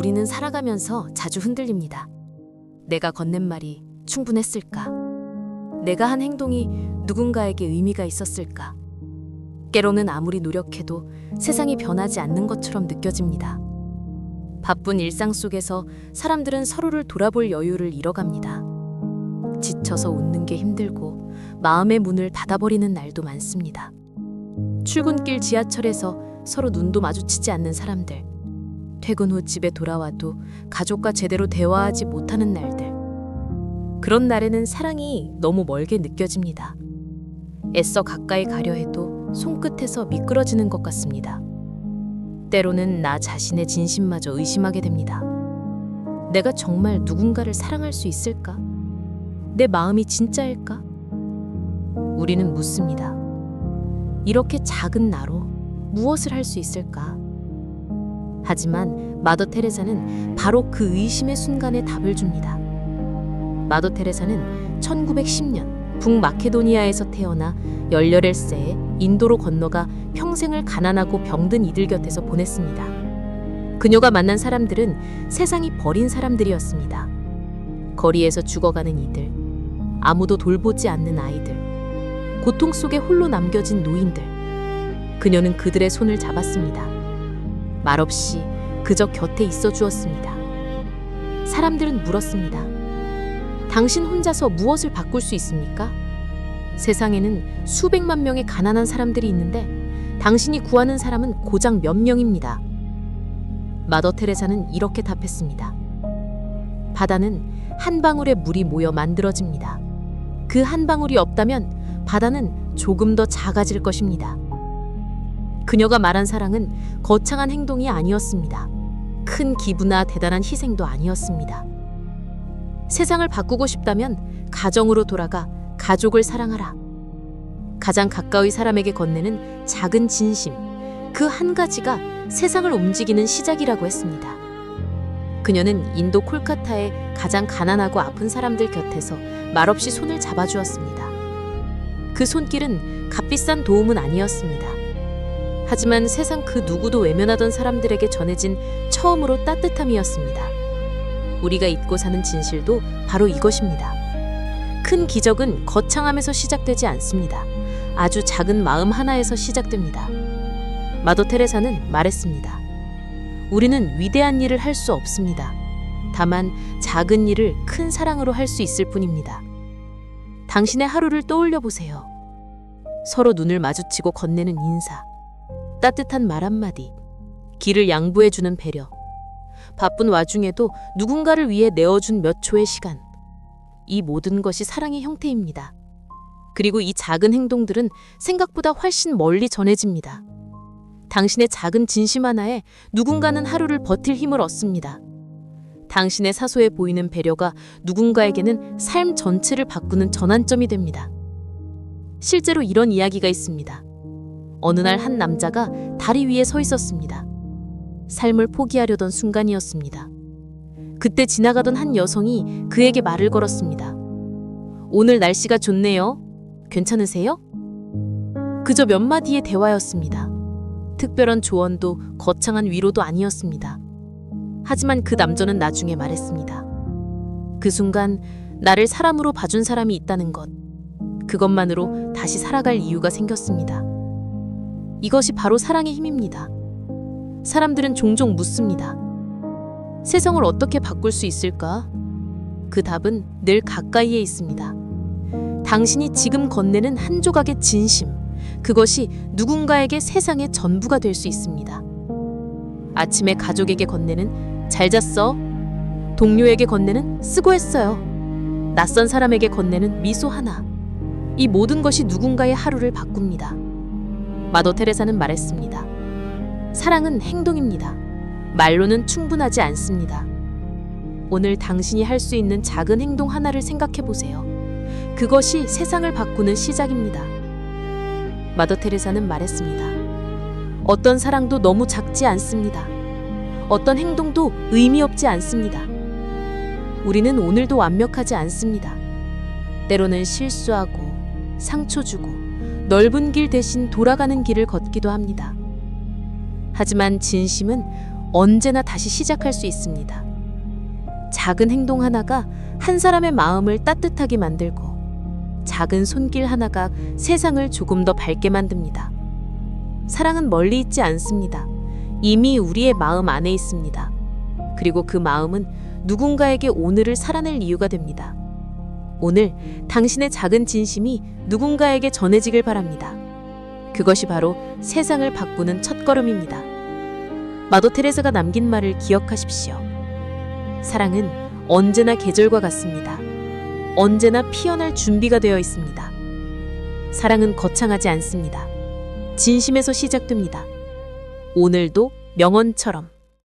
우리는 살아가면서 자주 흔들립니다. 내가 건넨 말이 충분했을까? 내가 한 행동이 누군가에게 의미가 있었을까? 때로는 아무리 노력해도 세상이 변하지 않는 것처럼 느껴집니다. 바쁜 일상 속에서 사람들은 서로를 돌아볼 여유를 잃어갑니다. 지쳐서 웃는 게 힘들고 마음의 문을 닫아버리는 날도 많습니다. 출근길 지하철에서 서로 눈도 마주치지 않는 사람들, 퇴근 후 집에 돌아와도 가족과 제대로 대화하지 못하는 날들. 그런 날에는 사랑이 너무 멀게 느껴집니다. 애써 가까이 가려 해도 손끝에서 미끄러지는 것 같습니다. 때로는 나 자신의 진심마저 의심하게 됩니다. 내가 정말 누군가를 사랑할 수 있을까? 내 마음이 진짜일까? 우리는 묻습니다. 이렇게 작은 나로 무엇을 할 수 있을까? 하지만 마더 테레사는 바로 그 의심의 순간에 답을 줍니다. 마더 테레사는 1910년 북마케도니아에서 태어나 18세에 인도로 건너가 평생을 가난하고 병든 이들 곁에서 보냈습니다. 그녀가 만난 사람들은 세상이 버린 사람들이었습니다. 거리에서 죽어가는 이들, 아무도 돌보지 않는 아이들, 고통 속에 홀로 남겨진 노인들. 그녀는 그들의 손을 잡았습니다. 말없이 그저 곁에 있어 주었습니다. 사람들은 물었습니다. 당신 혼자서 무엇을 바꿀 수 있습니까? 세상에는 수백만 명의 가난한 사람들이 있는데 당신이 구하는 사람은 고작 몇 명입니다. 마더 테레사는 이렇게 답했습니다. 바다는 한 방울의 물이 모여 만들어집니다. 그 한 방울이 없다면 바다는 조금 더 작아질 것입니다. 그녀가 말한 사랑은 거창한 행동이 아니었습니다. 큰 기부나 대단한 희생도 아니었습니다. 세상을 바꾸고 싶다면 가정으로 돌아가 가족을 사랑하라. 가장 가까이 사람에게 건네는 작은 진심, 그 한 가지가 세상을 움직이는 시작이라고 했습니다. 그녀는 인도 콜카타의 가장 가난하고 아픈 사람들 곁에서 말없이 손을 잡아주었습니다. 그 손길은 값비싼 도움은 아니었습니다. 하지만 세상 그 누구도 외면하던 사람들에게 전해진 처음으로 따뜻함이었습니다. 우리가 잊고 사는 진실도 바로 이것입니다. 큰 기적은 거창함에서 시작되지 않습니다. 아주 작은 마음 하나에서 시작됩니다. 마더 테레사는 말했습니다. 우리는 위대한 일을 할 수 없습니다. 다만 작은 일을 큰 사랑으로 할 수 있을 뿐입니다. 당신의 하루를 떠올려 보세요. 서로 눈을 마주치고 건네는 인사, 따뜻한 말 한마디, 길을 양보해주는 배려, 바쁜 와중에도 누군가를 위해 내어준 몇 초의 시간. 이 모든 것이 사랑의 형태입니다. 그리고 이 작은 행동들은 생각보다 훨씬 멀리 전해집니다. 당신의 작은 진심 하나에 누군가는 하루를 버틸 힘을 얻습니다. 당신의 사소해 보이는 배려가 누군가에게는 삶 전체를 바꾸는 전환점이 됩니다. 실제로 이런 이야기가 있습니다. 어느 날 한 남자가 다리 위에 서 있었습니다. 삶을 포기하려던 순간이었습니다. 그때 지나가던 한 여성이 그에게 말을 걸었습니다. 오늘 날씨가 좋네요. 괜찮으세요? 그저 몇 마디의 대화였습니다. 특별한 조언도 거창한 위로도 아니었습니다. 하지만 그 남자는 나중에 말했습니다. 그 순간 나를 사람으로 봐준 사람이 있다는 것, 그것만으로 다시 살아갈 이유가 생겼습니다. 이것이 바로 사랑의 힘입니다. 사람들은 종종 묻습니다. 세상을 어떻게 바꿀 수 있을까? 그 답은 늘 가까이에 있습니다. 당신이 지금 건네는 한 조각의 진심, 그것이 누군가에게 세상의 전부가 될 수 있습니다. 아침에 가족에게 건네는 잘 잤어? 동료에게 건네는 수고했어요. 낯선 사람에게 건네는 미소 하나. 이 모든 것이 누군가의 하루를 바꿉니다. 마더 테레사는 말했습니다. 사랑은 행동입니다. 말로는 충분하지 않습니다. 오늘 당신이 할 수 있는 작은 행동 하나를 생각해 보세요. 그것이 세상을 바꾸는 시작입니다. 마더 테레사는 말했습니다. 어떤 사랑도 너무 작지 않습니다. 어떤 행동도 의미 없지 않습니다. 우리는 오늘도 완벽하지 않습니다. 때로는 실수하고 상처 주고 넓은 길 대신 돌아가는 길을 걷기도 합니다. 하지만 진심은 언제나 다시 시작할 수 있습니다. 작은 행동 하나가 한 사람의 마음을 따뜻하게 만들고 작은 손길 하나가 세상을 조금 더 밝게 만듭니다. 사랑은 멀리 있지 않습니다. 이미 우리의 마음 안에 있습니다. 그리고 그 마음은 누군가에게 오늘을 살아낼 이유가 됩니다. 오늘 당신의 작은 진심이 누군가에게 전해지길 바랍니다. 그것이 바로 세상을 바꾸는 첫걸음입니다. 마더 테레사가 남긴 말을 기억하십시오. 사랑은 언제나 계절과 같습니다. 언제나 피어날 준비가 되어 있습니다. 사랑은 거창하지 않습니다. 진심에서 시작됩니다. 오늘도 명언처럼.